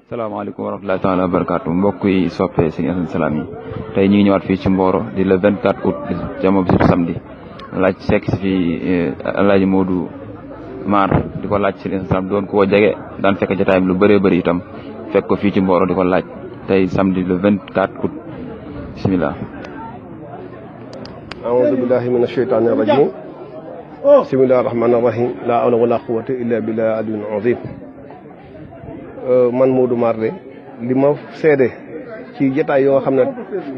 salaamaaleykum wa rahmatullahi taala wa barakaatu mbokk yi soppee Serigne Assane Salam yi tey ñu ngi ñëwaat fii ci Mboro di le 24 août jamo bisub samedi laaj sekk si fii Alaaji Modou Mar di ko laaj Serigne Assane Salam doon ko jege daan fekk jotaayam lu bëree bëri itam fekk ko fii ci Mboro di ko laaj tey samedi le 24 août bismillah. a'uuzu billahi mina shaytaani rajiim bismillahi rahmaani rahiim laa hawla wala quwwata illa billahi aliyyil aziim. Man Modou Mar de li ma seede ci jotaay yoo xam ne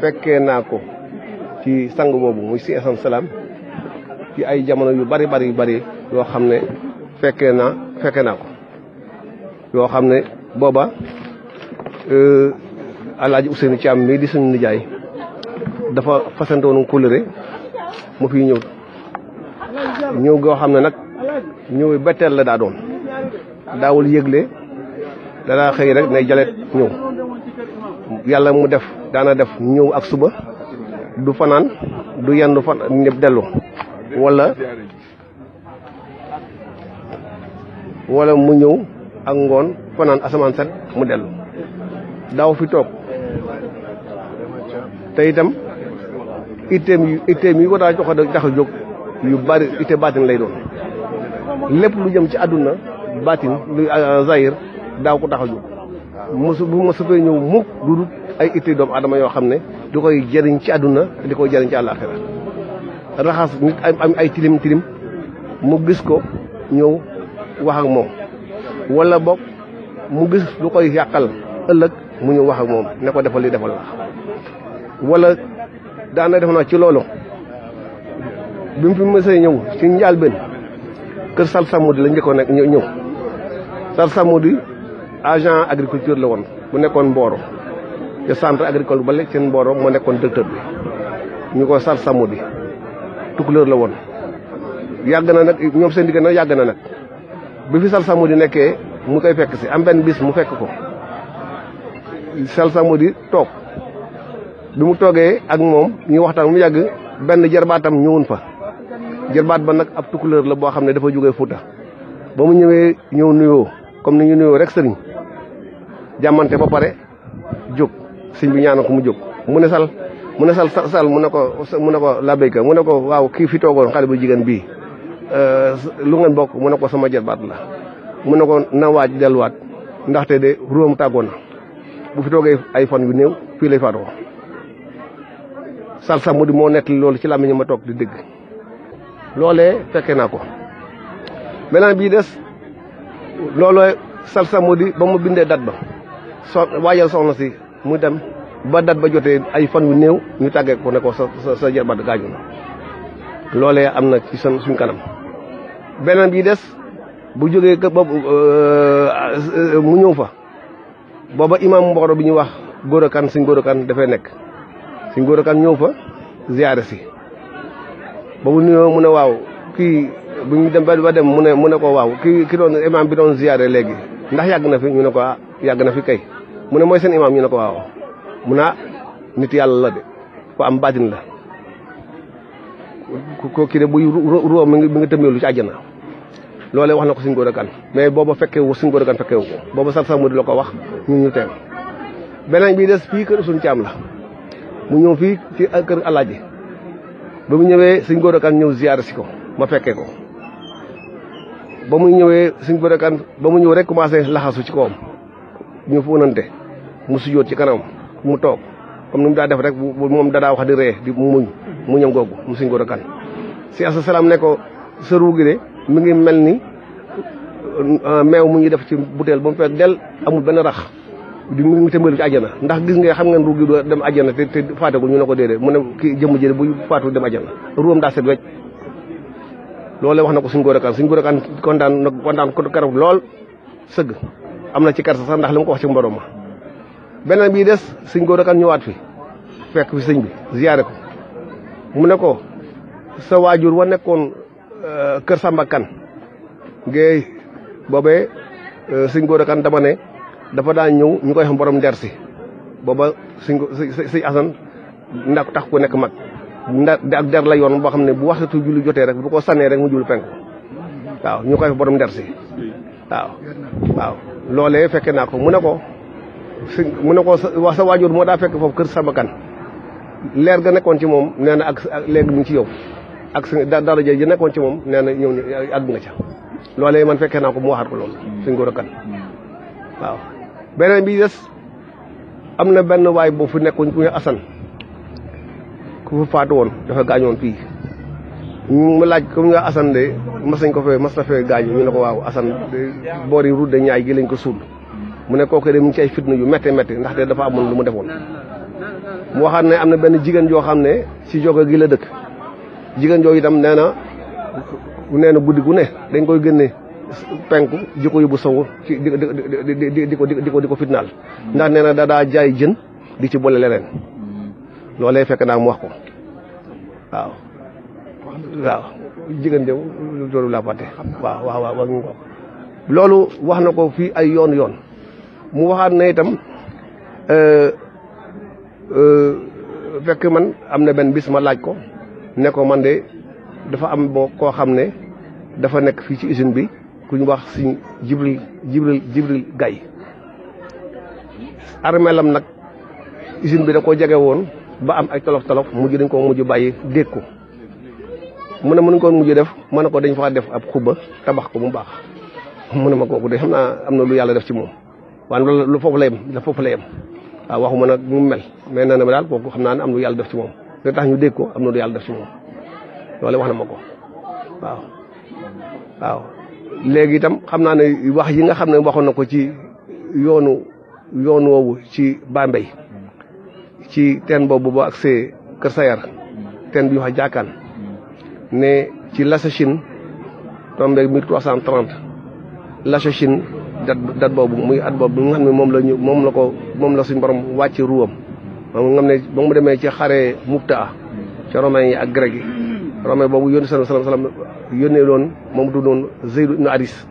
fekkee naa ko ci sang boobu muy Serigne Assane Salam ci ay jamono yu bari yoo xam ne fekkee naa ko yoo xam ne booba Alaaji Ousseynou Thiam mii di suñu nijaay dafa fasante woon kóllëre mu fi ñëw goo xam ne nag ñëw betteel la daa doon daawul yëgle danaa xëy rek ne jalet ñëw yàlla mu def daana def ñëw ak suba du fanaan du yendu fan ñëpp dellu wala mu ñëw ak ngoon fanaan asamaan set mu dellu daaw fi toog te itam itteem yi ko daa jox tax a jóg yu bari itte baatin lay doon lépp lu jëm ci àdduna baatin lu zahir daaw ko tax a jóg bu ma fee ñëw mukk du dul ay itte doomu adama yoo xam ne di koy jëriñ ci àdduna di koy jëriñ ci àllaaxira raxas nit am ay tilim mu gis ko ñëw wax ak moom wala boog mu gis lu koy yàqal ëllëg mu ñëw wax ak moom ne ko defal li defal la wala daana def naa ci loolu bi mu fi mësee ñëw ci njëlbéen kër Sal Samoudi la njëkkoon nag ñëw Sal Samoudi agent agriculture la woon bu nekkoon Mboro te centre agricole ba lekk seen Mboro moo nekkoon directeur bi ñu ko Sal Samoudi tukulóor la woon yàgg na nag ñoom seen diggante yàgg na nag bi fi Sal Samoudi nekkee mu koy fekk si am benn bis mu fekk ko Sal Samoudi toog bi mu toogee ak moom ñu waxtaan mu yàgg benn jarbaatam ñëwoon fa jarbaat ba nag ab tukulóor la boo xam ne dafa jógee Fuuta ba mu ñëwee ñëw nuyoo comme ni ñu nuyoo rek sëriñ jàmmante ba pare jóg sëñ bi ñaanal ko mu jóg mu ne sal mu ne ko la béykat mu ne ko waaw kii fi toogoon xale bu jigéen bii lu ngeen bokk mu ne ko sama jarbaat la mu ne ko na waaj delluwaat ndaxte de ruwam tàggoo na bu fi toogee ay fan yu néew fii lay faatoo Sal Samoudi moo nettali loolu ci làmmiñ ma toog di dégg loolee fekkee naa ko beneen bii des looloo Sal Samoudi ba mu bindee dat ba waajal soxna si mu dem ba dat ba jotee ay fan yu néew ñu tàggee ko ne ko sa jarbaat gaañu na loolee am na ci suñ kanam beneen bii des bu jógee boobu mu ñëw fa booba imam Mboro bi ñuy wax Gora Kane suñ Gora Kane dafay nekk suñ Gora Kane ñëw fa ziyaare si ba mu nuyoo mu ne waaw kii bu ñu dem ba dem mu ne ko waaw ki doon imam bi doon ziyaare léegi ndax yàgg na fi ñu ne ko yàgg na fi kay mu ne mooy seen imam ñu ne ko waaw mu ne nit yàlla la de ko am baatin la ko kii de buy ruwam mi ngi tëmbeelu ci àjjana loolee wax na ko suñ Gora Kane mais booba fekkewu suñ Gora Kane fekkewu ko booba Sal Samoudi la ko wax ñu teew beneen bii des fii kër suñ Caam la mu ñëw fii ci kër Alaaji ba mu ñëwee suñ Gora Kane ñëw ziyaare si ko ma fekkee ko ba mu ñëwee suñ Gora Kane ba mu ñëw rek commencé laxasu ci kawam ñu fóonante mu sujjóot ci kanam mu toog comme ni mu daa def rek moom dadaa wax di ree di muñam googu mu suñ Gora Kane Serigne Assane Salam ne ko sa ruu gi de mi ngi mel ni meew mu ñuy def ci butéel ba mu fekk del amul benn rax di mu ngi tëmbalu ci àjjana ndax gis nga xam ngeen ruu gi du dem àjjana te faatagul ñu ne ko déedéet mu ne kii jëmm jële bu faatu dem àjjana ruwam daa set wecc loolu wax na ko suñ Gora Kane suñ Gora Kane kontaan ko keroog lool sëgg am na ci kersa sax ndax li ma ko wax ci mborom ma beneen bii des suñ Gora Kane ñëwaat fi fekk fi sëñ bi ziyaare ko mu ne ko sa waajur wa nekkoon kër Samba Kane géey boobee suñ Gora Kane dama ne dafa daan ñëw ñu koy xam borom nder si booba suñ Assane ndax tax ko nekk mag ak der la yoon boo xam ne bu waxtu julli jotee rek bu ko sànnee rek mu jublu penku waaw ñu koy borom nder si waaw loolee fekke naa ko mu ne ko mu ne ko sa waajur moo daa fekk foofu kër Samba Kane leer ga nekkoon ci moom nee na ak léegi mu ngi ci yow ak sa dara ji nekkoon ci moom nee na ñëw àgg nga ca loolee man fekkee naa ko mu waxaat ko loolu sëñ Gora Kane waaw. beneen bi des am na benn waay boo fi nekkoon ku ñu Assane ku fa faatu woon dafa gaañoon fii ñu laaj comme nga Assane de mas na fee gaañu ñu ne ko waaw Assane boori route de Niayes gi lañ ko suul mu ne kooku de mu ngi ci ay fitna yu métti métti ndaxte dafa amoon lu mu defoon. mu waxaat ne am na benn jigéen joo xam ne si jogo gi la dëkk jigéen joo itam nee na guddi gu ne dañ koy génne penku ji ko yóbbu sowu ci di ko fitnaal ndax nee na daa jaay jën di ci boole leneen loolee fekk naa mu wax ko waaw jigéen de loolu laa fàtte waaw loolu wax na ko fii ay yoon mu waxaat ne itam fekk man am na benn bis ma laaj ko ne ko man de dafa am koo xam ne dafa nekk fii ci usine bi ku ñu wax Sëñ Jibril Gaye armeelam nag usine bi da ko jege woon ba am ay tolof dañ ko mujj bàyyi dégg ko mu ne mënuñ ko mujj def ma ne ko dañ fa def ab xubba tabax ko mu baax mu ne ma kooku de xam naa am na lu yàlla def ci moom waaye loolu lu foofu la yem waaw waxuma nag mu mel mais nee na ma daal kooku xam naa ne am na lu yàlla def ci moom da tax ñu dégg ko am na lu yàlla def ci moom loolu wax na ma ko waaw léegi itam xam naa ne wax yi nga xam ne waxoon na ko ci yoonu woowu ci Bambey ci teen boobu ba agsee Kër Sayar teen bi wax jaakaan ne ci Lassachine tombé 1330 Lassachine dat boobu muy at boobu nga xam ne moom la suñ borom wàcce ruwam moom nga xam ne ba mu demee ci xare Mupta ca romain yi ak grec yi romain boobu yónni sallam yónnee loon moom tuddoon Zeyd ibn Aris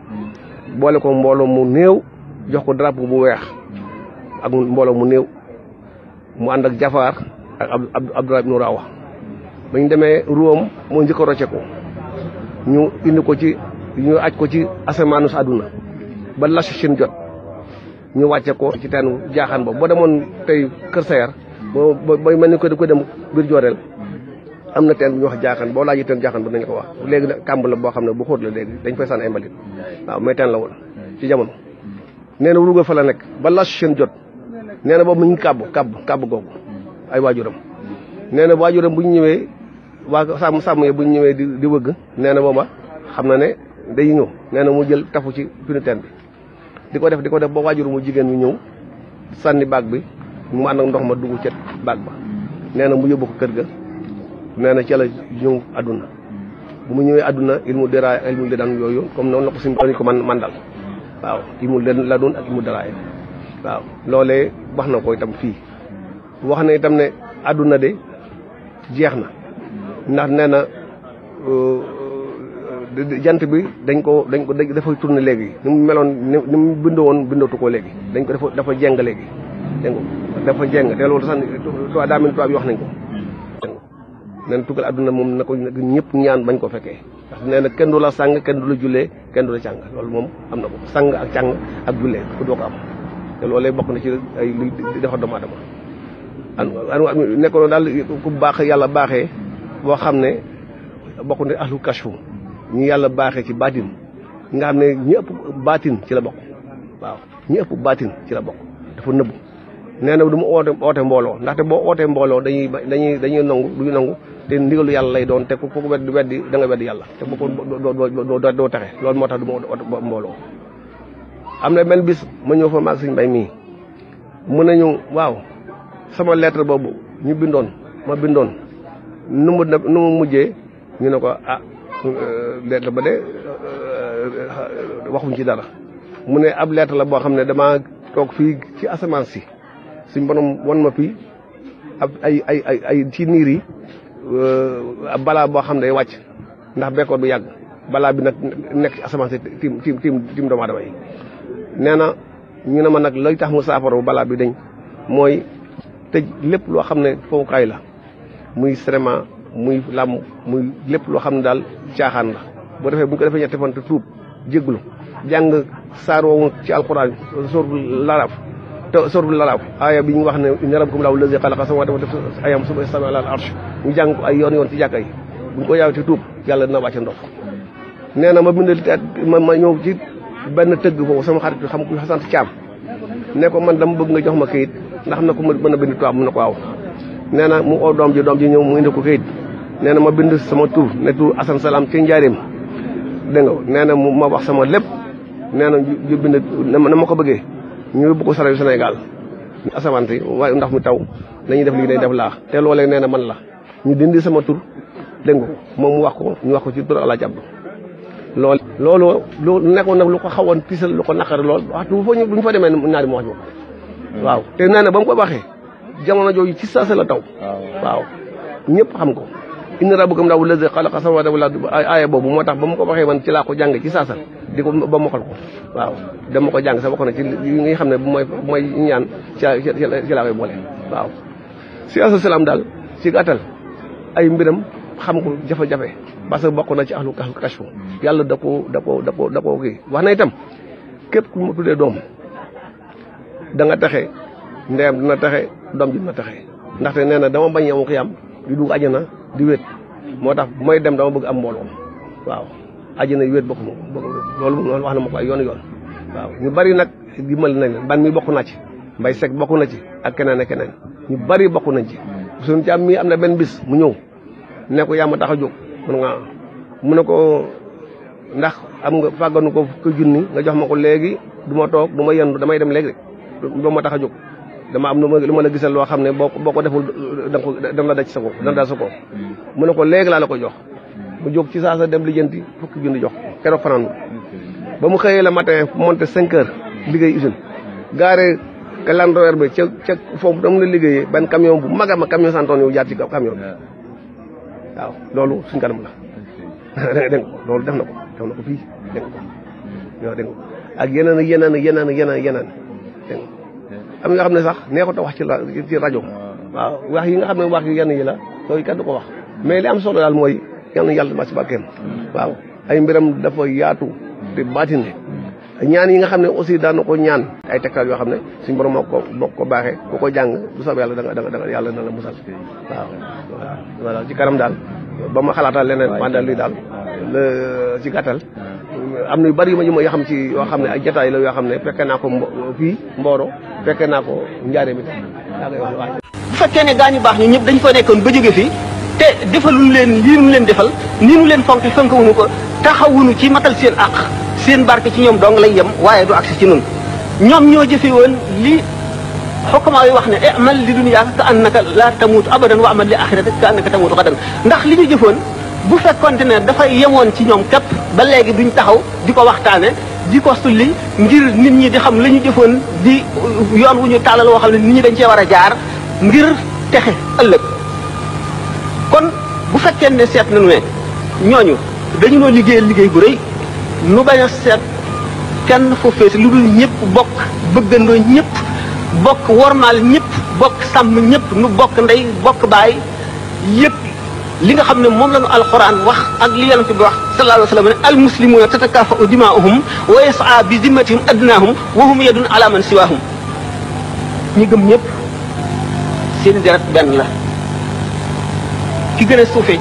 boole ko mbooloo mu néew jox ko drapeau bu weex ak mbooloo mu néew mu ànd ak Jafaar ak Abdullah ibn Rawa ba ñu demee ruwam moo njëkk a rocceeku ñu indi ko ñu aj ko ci asamaanu sa àdduna ba Lassachine jot ñu wàcce ko ci teenu jaaxaan boobu boo demoon tey Kër Sayar ba mel ni ko dem biir Jooreel am na teen bu ñu wax jaaxaan boo laajee teen jaaxaan ba nañ ko wax léegi nag kàmb la boo xam ne bu xóot la léegi dañ fay sànni ay mbalit waaw mais teen la woon ci jamono nee na Louga fa la nekk ba Lassachine jot nee na boobu mu ngi kàbb googu ay waajuram nee na waajuram bu ñu ñëwee waa sàmm yi bu ñu ñëwee di wëgg nee na booba xam na ne day ñëw nee na mu jël tafu ci pinu teen bi di ko def ba waajur mu jigéen ñu ñëw sànni baag bi mu ànd ak ndox ma dugg ca baag ba nee na mu yóbbu ko kër ga nee na ci la ñëw àdduna bu mu ñëwee àdduna ilmu daan yooyu comme noonu la ko suñu ko mandal waaw ilmu la doon ak ilmu daraay waaw loolee wax na ko itam fii wax na itam ne àdduna de jeex na ndax nee na jant bi dafay tourner léegi ni mu meloon ni mu bindoo woon bindootu ko léegi dañ ko dafa jeng léegi dégg nga dafa jeng te loolu sax daa mel tubaab yi wax nañ ko nee na tukkal àdduna moom na ko ñëpp ñaan bañ ko fekkee ndax nee na kenn du la sàng kenn du la jullee kenn du la càng loolu moom am na ko sàng ak càng ak jullee ku doo ko am te loolee bokk na ci ay luy defar doomu aadama nekkoon daal ku baax yàlla baaxee boo xam ne bokk ne ahlu kashfu ñu yàlla baaxee ci baatin nga xam ne ñi ëpp baatin ci la bokk waaw ñi ëpp baatin ci la bokk dafa nëbbu nee na du mu oote mbooloo ndaxte boo ootee mbooloo dañuy nangu duñu nangu te ndigalu yàlla lay doon te ku ko weddi da nga weddi yàlla te boo ko doo taxe loolu moo tax du ma oote mbooloo am na benn bis ma ñëw fa maag Sëñ Mbay mii mun nañu waaw sama lettre boobu ñu ma bindoon nu mu mujjee ñu ne ko lettre ba de waxuñ ci dara mu ne ab lettre la boo xam ne dama toog fii ci asamaan si suñ borom wan ma fii ab ay ci niir yi balaa boo xam ne day wàcc ndax bekkoor bi yàgg balaa bi nag nekk ci asamaan si tim doomu aadama yi nee na ñu ne ma nag lay tax mu saafara bu balaa bi dañ mooy tëj lépp loo xam ne fowukaay la muy cinéma muy làmb muy lépp loo xam ne daal caaxaan la boo defee bu ñu ko defee ñetti fan te tuub jégglu jàng saar woowu ci alxuraan sóoratul Araf te sorbu lalaaf aaya bi ñu wax ne inna rabbakum laahu lazi xalaqa samaawaati wa def ayam suma istawa alal arsh ñu jàng ko ay yoon ci jàkka yi buñ ko yaawti tuub yàlla dina wàcce ndox nee na ma bind ma ñëw ci benn tëgg foofu sama xarit bi xam ku sant Caam ne ko man dama bëgg nga jox ma kayit ndax xam na ko mën a bind tubaab mu ne ko waaw nee na mu oo doom ji ñëw mu indi ko kayit nee na ma bind sama tur ne tur Assane Salam ci njaareem dégg nga nee na ma wax sama lépp nee na ñu bind na ma ko bëggee ñu yóbbu ko sara yu Sénégal ñu asawante waaye ndax mu taw nañuy def lii day def laax te loolee nee na man la ñu dindi sama tur dégg nga moom mu wax ko ñu wax ko ci tur Alaaji Abdu loolu nekkoon nag lu ko xawoon pisal lu ko naqari lool waxtu bu ñu fa demee ñaari mu wax ñu waaw te nee na ba mu ko waxee jamono jooju ci saasa la taw waaw ñëpp xam ko inna rabbakum laahu llazii xalaqa samaawaati wal arda aaya boobu moo tax ba mu ko waxee man ci laa ko jàng ci saasa di ko ba mokkal ko waaw dama ko jàng sa bokk na ci yi nga xam ne bu may ñaan ci laa koy boole waaw si Assane Salam daal ci gàttal ay mbiram xam ko jafe-jafe parce que bokk na ci ahlu kashfu yàlla da koo kii wax na itam képp ku ma tuddee doom da nga taxe ndeyam dina taxe doom ji dina taxe ndaxte nee na dama bañ yow xiyam di dugg àjjana di wéet moo tax bu may dem dama bëgg am mbooloo waaw àjjana yi wéet bokk ma loolu wax na ma ko ay yoon waaw ñu bari nag dimbali nañ leen ban mi bokk na ci Mbay Sekk bokk na ci ak keneen ak keneen ñu bari bokk nañ ci suñu ci am mii am na benn bis mu ñëw ne ko yaa ma tax a jóg mu ne ko ndax am nga fàgganu ko fukki junni nga jox ma ko léegi du ma toog du ma yendu damay dem léegi rek doo ma tax a jóg dama am lu ma la gisal loo xam ne boo ko deful dana la daj sa ko dana dal sa ko mu ne ko léegi laa la ko jox mu jóg ci saa sa dem lijjanti fukki junni jox keroog fanaan ba mu xëyee la matin monté 5 heures liggéey usine gaare ka landower bi ca foofu dam la liggéeyee benn camion bu mag a mag camion santoon yow jaar ci camion bi waaw loolu suñ kanam la dégg nga loolu def na ko fii dégg nga dégg nga ak yeneen dégg nga am nga xam ne sax neexut a wax ci rajo waaw wax yi nga xam ne wax yu yenn yi la yooyu kenn du ko wax mais li am solo daal mooy yal na yàlla ma si barkeem waaw ay mbiram dafa yaatu te baatine ñaan yi nga xam ne aussi daan na ko ñaan ay tegtal yoo xam ne suñ borom moo ko baaxee ku ko jàng bu soobee yàlla da nga yàlla na la musal waaw voilà ci kanam daal ba ma xalaatal leneen mandal lii daal ci gàttal am na yu bari yu ma yoo xam ci yoo xam ne ay jotaay la yoo xam ne fekkee naa ko fii Mboro fekkee naa ko Njaaréem mi daa koy wax waaj bu fekkee ne gaa ñu baax ñu ñëpp dañ fa nekkoon ba jóge fii te defaluñu leen lii nu leen defal nii nu leen fonk wuñu ko taxawuñu ci matal seen àq seen barke ci ñoom dong lay yem waaye du agsi ci nun ñoom ñoo jëfe woon li xokkamaa yi wax ne amal li dunyaaka ka annaka la tamuutu abadan wa amal li axiratika ka annaka tamuutu xadan ndax li ñu jëfoon bu fekkonte ne dafay yemoon ci ñoom képp ba léegi duñ taxaw di ko waxtaane di ko sulli ngir nit ñi di xam la ñu jëfoon di yoon wu ñu tàllal woo xam ne nit ñi dañ cee war a jaar ngir texe ëllëg kon bu fekkee ne seet nañu ne ñooñu dañu noo liggéey bu rëy nu bañ a seet kenn fu fees lu dul ñëpp bokk bëggandoo ñëpp bokk wormaal ñëpp bokk sàmm ñëpp nu bokk ndey bokk baay yëpp li nga xam ne moom la ñu alxuraan wax ak li yonent bi wax sallallahu alayhi wa sallam ne almuslimuuna tatakaafa'u dimaa'uhum wa yas'a bi zimmatihim adnaahum wa hum yadun ala man siwaahum ñi gëm ñëpp seen deret benn la ki gën a suufe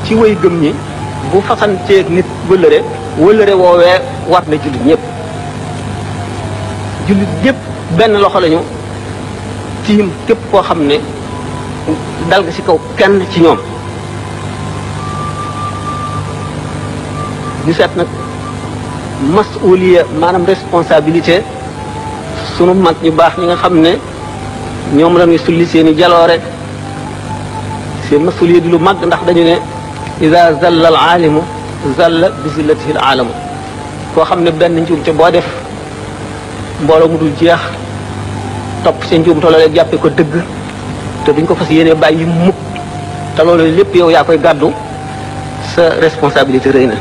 ci way gëm ñi bu fasanteeg nit wëllëre woowee war na jullit ñëpp benn loxo lañu tiim képp koo xam ne dal nga ci kaw kenn ci ñoom ñu seet nag masuliya maanaam responsabilité sunu mag ñu baax ñi nga xam ne ñoom la ñuy sulli seen i jaloore seen masuliya di lu mag ndax dañu ne ida zalla al aalimu zalla bi zillatihi al aalamu koo xam ne benn njuumte boo def mbooloo mu dul jeex topp seen njuumte loolee jàppe ko dëgg te duñ ko fas yéene bàyyi mukk te loolu lépp yow yaa koy gàddu sa responsabilité rëy na.